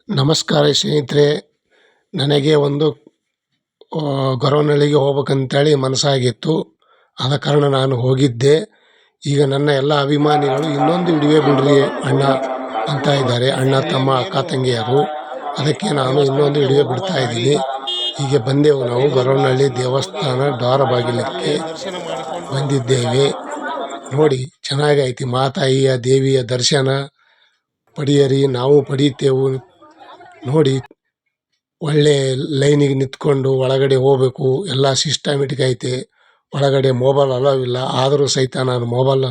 ನಮಸ್ಕಾರ ಸ್ನೇಹಿತರೆ. ನನಗೆ ಒಂದು ಗೊರವನಹಳ್ಳಿಗೆ ಹೋಗ್ಬೇಕಂತೇಳಿ ಮನಸ್ಸಾಗಿತ್ತು. ಆದ ಕಾರಣ ನಾನು ಹೋಗಿದ್ದೆ. ಈಗ ನನ್ನ ಎಲ್ಲ ಅಭಿಮಾನಿಗಳು ಇನ್ನೊಂದು ವಿಡಿಯೋ ಬಿಡ್ರಿ ಅಣ್ಣ ಅಂತ ಇದ್ದಾರೆ. ಅಣ್ಣ, ತಮ್ಮ, ಅಕ್ಕ, ತಂಗಿಯರು. ಅದಕ್ಕೆ ನಾನು ಇನ್ನೊಂದು ವಿಡಿಯೋ ಬಿಡ್ತಾ ಇದ್ದೀನಿ. ಹೀಗೆ ಬಂದೆವು. ನಾವು ಗೊರವನಹಳ್ಳಿ ದೇವಸ್ಥಾನ ದ್ವಾರ ಬಾಗಿಲಕ್ಕೆ ಬಂದಿದ್ದೇವೆ. ನೋಡಿ, ಚೆನ್ನಾಗೈತಿ. ಮಾತಾಯಿಯ ದೇವಿಯ ದರ್ಶನ ಪಡೆಯಿರಿ. ನಾವು ಪಡೀತೇವೆ. ನೋಡಿ, ಒಳ್ಳೆ ಲೈನಿಗೆ ನಿಂತ್ಕೊಂಡು ಒಳಗಡೆ ಹೋಗ್ಬೇಕು. ಎಲ್ಲ ಸಿಸ್ಟಮೆಟಿಕ್ ಐತೆ. ಒಳಗಡೆ ಮೊಬೈಲ್ ಅಲೌ ಇಲ್ಲ. ಆದರೂ ಸಹಿತ ನಾನು ಮೊಬೈಲ್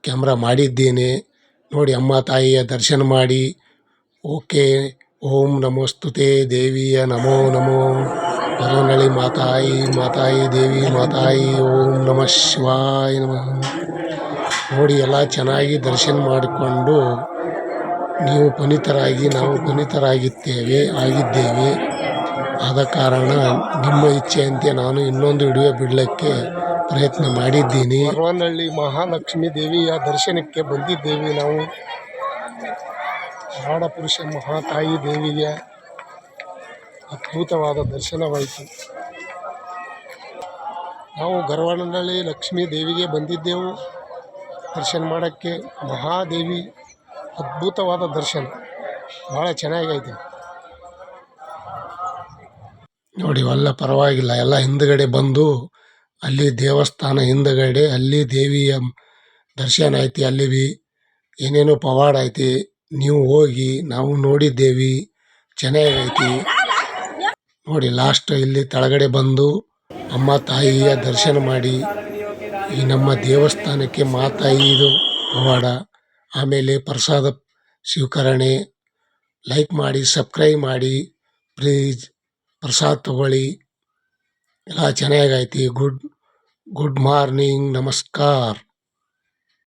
ಕ್ಯಾಮ್ರಾ ಮಾಡಿದ್ದೇನೆ. ನೋಡಿ, ಅಮ್ಮ ತಾಯಿಯ ದರ್ಶನ ಮಾಡಿ. ಓಕೆ. ಓಂ ನಮೋಸ್ತುತೆ ದೇವಿಯ ನಮೋ ನಮೋ. ಗೊರವನಹಳ್ಳಿ ಮಾತಾಯಿ ದೇವಿ ಮಾತಾಯಿ. ಓಂ ನಮಃ ಶಿವಾಯ ನಮಃ. ನೋಡಿ, ಎಲ್ಲ ಚೆನ್ನಾಗಿ ದರ್ಶನ ಮಾಡಿಕೊಂಡು ನೀವು ಪುನೀತರಾಗಿ, ನಾವು ಆಗಿದ್ದೇವೆ. ಆದ ಕಾರಣ ನಿಮ್ಮ ಇಚ್ಛೆಯಂತೆ ನಾನು ಇನ್ನೊಂದು ವಿಡಿಯೋ ಬಿಡಲಿಕ್ಕೆ ಪ್ರಯತ್ನ ಮಾಡಿದ್ದೀನಿ. ಗೊರವನಹಳ್ಳಿ ಮಹಾಲಕ್ಷ್ಮೀ ದೇವಿಯ ದರ್ಶನಕ್ಕೆ ಬಂದಿದ್ದೇವೆ ನಾವು. ಪುರುಷ ಮಹಾತಾಯಿ ದೇವಿಯ ಅದ್ಭುತವಾದ ದರ್ಶನವಾಯಿತು. ನಾವು ಗೊರವನಹಳ್ಳಿ ಲಕ್ಷ್ಮೀ ದೇವಿಗೆ ಬಂದಿದ್ದೆವು ದರ್ಶನ ಮಾಡೋಕ್ಕೆ. ಮಹಾದೇವಿ ಅದ್ಭುತವಾದ ದರ್ಶನ, ಭಾಳ ಚೆನ್ನಾಗೈತೆ. ನೋಡಿ, ಎಲ್ಲ ಪರವಾಗಿಲ್ಲ. ಎಲ್ಲ ಹಿಂದುಗಡೆ ಬಂದು ಅಲ್ಲಿ ದೇವಸ್ಥಾನ ಹಿಂದುಗಡೆ ಅಲ್ಲಿ ದೇವಿಯ ದರ್ಶನ ಐತಿ. ಅಲ್ಲಿ ಏನೇನೋ ಪವಾಡ ಐತಿ. ನೀವು ಹೋಗಿ, ನಾವು ನೋಡಿದ್ದೇವೆ. ಚೆನ್ನಾಗೈತಿ. ನೋಡಿ, ಲಾಸ್ಟ್ ಇಲ್ಲಿ ಕೆಳಗಡೆ ಬಂದು ಅಮ್ಮ ತಾಯಿಯ ದರ್ಶನ ಮಾಡಿ ಈ ನಮ್ಮ ದೇವಸ್ಥಾನಕ್ಕೆ ಮಾತಾಯಿದು ಪವಾಡ. ಆಮೇಲೆ ಪ್ರಸಾದ ಸ್ವೀಕರಣೆ. ಲೈಕ್ ಮಾಡಿ, ಸಬ್ಸ್ಕ್ರೈಬ್ ಮಾಡಿ, ಪ್ಲೀಸ್. ಪ್ರಸಾದ ತಗೊಳ್ಳಿ. ಎಲ್ಲ ಚೆನ್ನಾಗೈತಿ. Good morning. ನಮಸ್ಕಾರ.